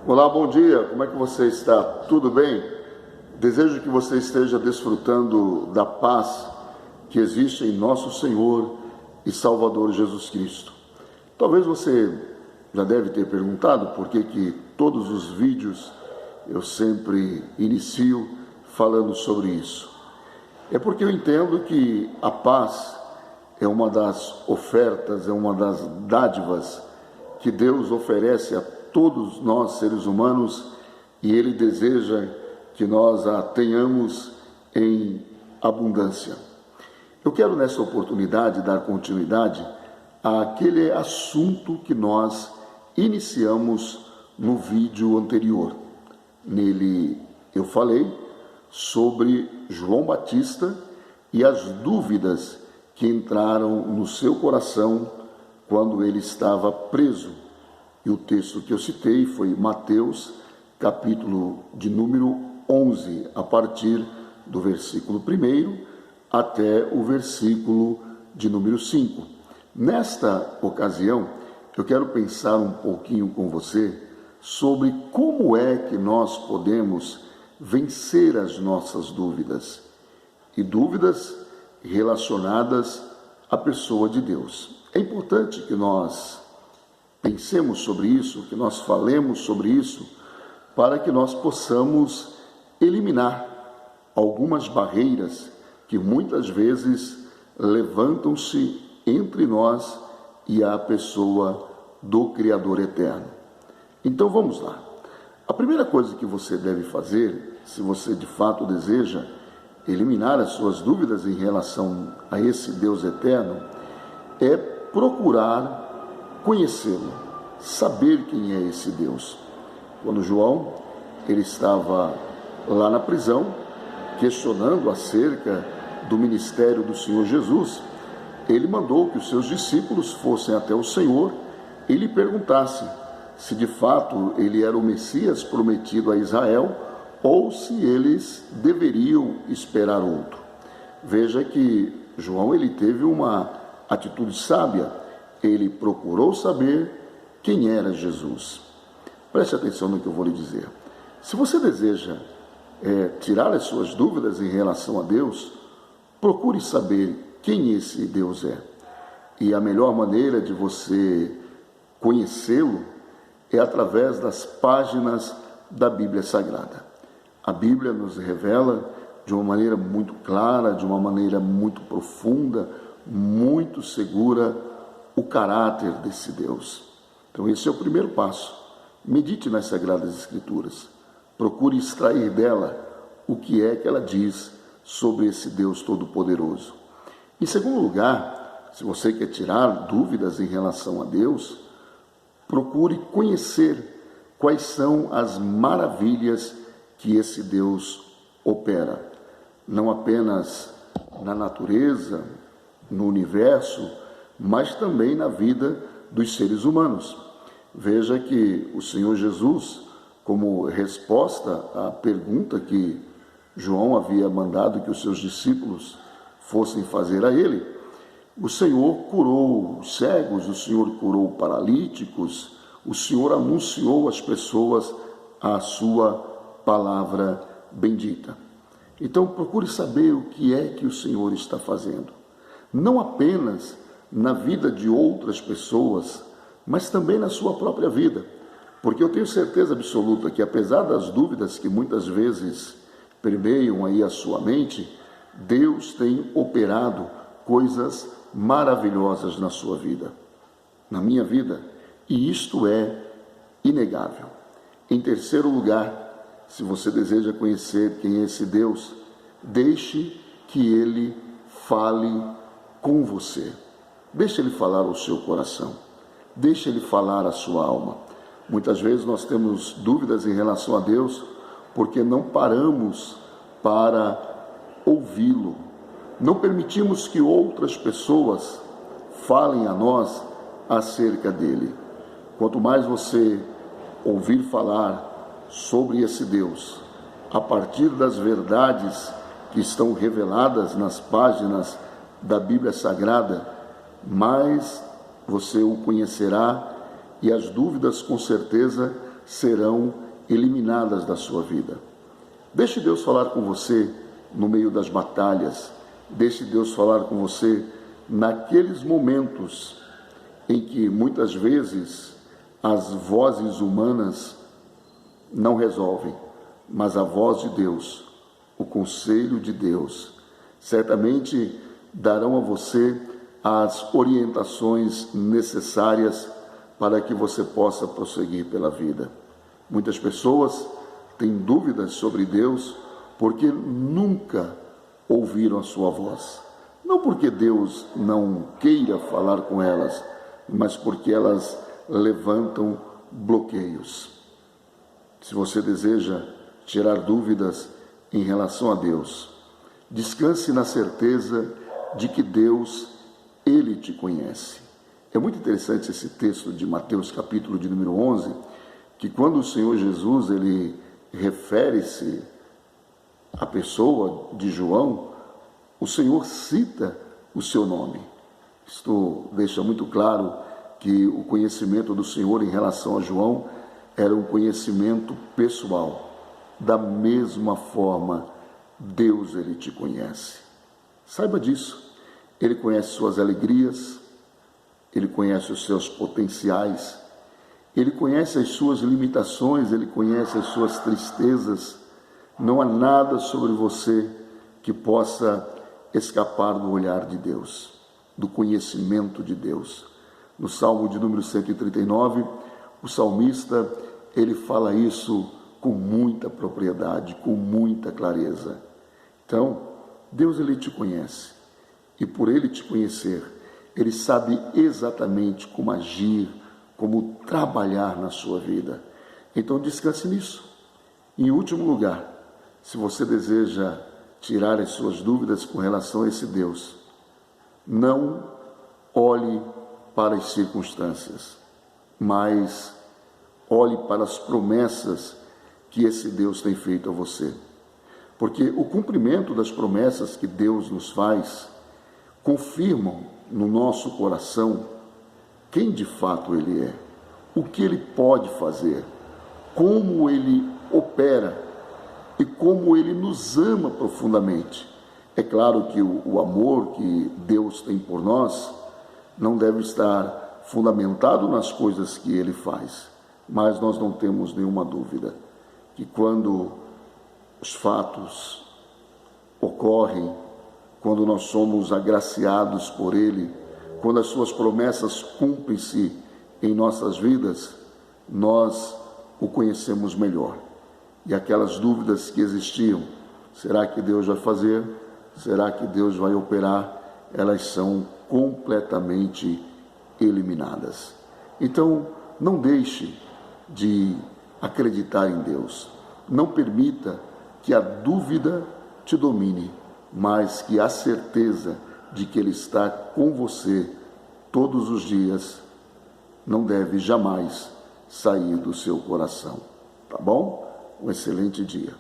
Olá, bom dia, como é que você está? Tudo bem? Desejo que você esteja desfrutando da paz que existe em nosso Senhor e Salvador Jesus Cristo. Talvez você já deve ter perguntado por que todos os vídeos eu sempre inicio falando sobre isso. É porque eu entendo que a paz é uma das ofertas, é uma das dádivas que Deus oferece a todos nós seres humanos, e Ele deseja que nós a tenhamos em abundância. Eu quero nessa oportunidade dar continuidade àquele assunto que nós iniciamos no vídeo anterior. Nele eu falei sobre João Batista e as dúvidas que entraram no seu coração quando ele estava preso. E o texto que eu citei foi Mateus, capítulo de número 11, a partir do versículo 1 até o versículo de número 5. Nesta ocasião, eu quero pensar um pouquinho com você sobre como é que nós podemos vencer as nossas dúvidas, e dúvidas relacionadas à pessoa de Deus. É importante que nós pensemos sobre isso, que nós falemos sobre isso, para que nós possamos eliminar algumas barreiras que muitas vezes levantam-se entre nós e a pessoa do Criador eterno. Então vamos lá. A primeira coisa que você deve fazer, se você de fato deseja eliminar as suas dúvidas em relação a esse Deus eterno, é procurar conhecê-lo, saber quem é esse Deus. Quando João ele estava lá na prisão, questionando acerca do ministério do Senhor Jesus, ele mandou que os seus discípulos fossem até o Senhor e lhe perguntassem se de fato ele era o Messias prometido a Israel ou se eles deveriam esperar outro. Veja que João ele teve uma atitude sábia. Ele procurou saber quem era Jesus. Preste atenção no que eu vou lhe dizer. Se você deseja tirar as suas dúvidas em relação a Deus, procure saber quem esse Deus é. E a melhor maneira de você conhecê-lo é através das páginas da Bíblia Sagrada. A Bíblia nos revela de uma maneira muito clara, de uma maneira muito profunda, muito segura, o caráter desse Deus. Então esse é o primeiro passo. Medite nas Sagradas Escrituras. Procure extrair dela o que é que ela diz sobre esse Deus Todo-Poderoso. Em segundo lugar, se você quer tirar dúvidas em relação a Deus, procure conhecer quais são as maravilhas que esse Deus opera. Não apenas na natureza, no universo, mas também na vida dos seres humanos. Veja que o Senhor Jesus, como resposta à pergunta que João havia mandado que os seus discípulos fossem fazer a ele, o Senhor curou os cegos, o Senhor curou paralíticos, o Senhor anunciou às pessoas a sua palavra bendita. Então procure saber o que é que o Senhor está fazendo. Não apenas na vida de outras pessoas, mas também na sua própria vida. Porque eu tenho certeza absoluta que, apesar das dúvidas que muitas vezes permeiam aí a sua mente, Deus tem operado coisas maravilhosas na sua vida, na minha vida, e isto é inegável. Em terceiro lugar, se você deseja conhecer quem é esse Deus, deixe que Ele fale com você. Deixe Ele falar ao seu coração. Deixe Ele falar à sua alma. Muitas vezes nós temos dúvidas em relação a Deus porque não paramos para ouvi-lo. Não permitimos que outras pessoas falem a nós acerca dele. Quanto mais você ouvir falar sobre esse Deus, a partir das verdades que estão reveladas nas páginas da Bíblia Sagrada, mais você o conhecerá e as dúvidas com certeza serão eliminadas da sua vida. Deixe Deus falar com você no meio das batalhas. Deixe Deus falar com você naqueles momentos em que muitas vezes as vozes humanas não resolvem, mas a voz de Deus, o conselho de Deus, certamente darão a você as orientações necessárias para que você possa prosseguir pela vida. Muitas pessoas têm dúvidas sobre Deus porque nunca ouviram a sua voz. Não porque Deus não queira falar com elas, mas porque elas levantam bloqueios. Se você deseja tirar dúvidas em relação a Deus, descanse na certeza de que Deus, Ele te conhece. É muito interessante esse texto de Mateus, capítulo de número 11, que quando o Senhor Jesus, Ele refere-se à pessoa de João, o Senhor cita o seu nome. Isto deixa muito claro que o conhecimento do Senhor em relação a João era um conhecimento pessoal. Da mesma forma, Deus, Ele te conhece. Saiba disso. Ele conhece suas alegrias, Ele conhece os seus potenciais, Ele conhece as suas limitações, Ele conhece as suas tristezas. Não há nada sobre você que possa escapar do olhar de Deus, do conhecimento de Deus. No Salmo de número 139, o salmista, ele fala isso com muita propriedade, com muita clareza. Então, Deus, Ele te conhece. E por Ele te conhecer, Ele sabe exatamente como agir, como trabalhar na sua vida. Então descanse nisso. Em último lugar, se você deseja tirar as suas dúvidas com relação a esse Deus, não olhe para as circunstâncias, mas olhe para as promessas que esse Deus tem feito a você. Porque o cumprimento das promessas que Deus nos faz confirmam no nosso coração quem de fato Ele é, o que Ele pode fazer, como Ele opera e como Ele nos ama profundamente. É claro que o amor que Deus tem por nós não deve estar fundamentado nas coisas que Ele faz, mas nós não temos nenhuma dúvida que quando os fatos ocorrem, quando nós somos agraciados por Ele, quando as suas promessas cumprem-se em nossas vidas, nós o conhecemos melhor. E aquelas dúvidas que existiam, será que Deus vai fazer? Será que Deus vai operar? Elas são completamente eliminadas. Então, não deixe de acreditar em Deus. Não permita que a dúvida te domine, mas que a certeza de que Ele está com você todos os dias não deve jamais sair do seu coração. Tá bom? Um excelente dia.